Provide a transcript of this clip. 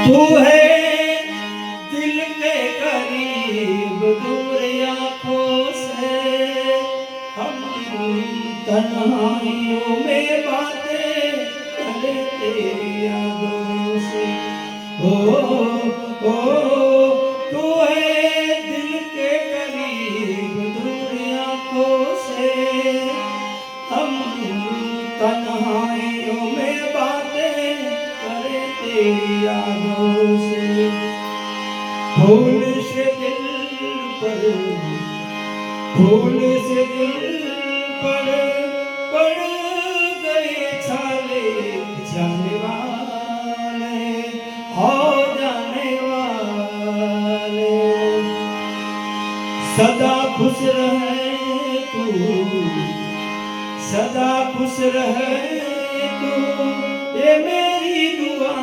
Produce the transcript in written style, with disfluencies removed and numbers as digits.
तू है दिल के करीब दूर आंखों से, हम तन्हाइयों में बातें करे तेरी यादों से। ओ तू है दिल के करीब दूर आंखों से, हम तन्हाइयों में बातें करे तेरी यादों से। फूल से दिल पर, फूल से दिल पर पड़ गए छाले, जाने वाले हो जाने वाले। सदा खुश रहे तू, सदा खुश रहे तू, ये मेरी दुआ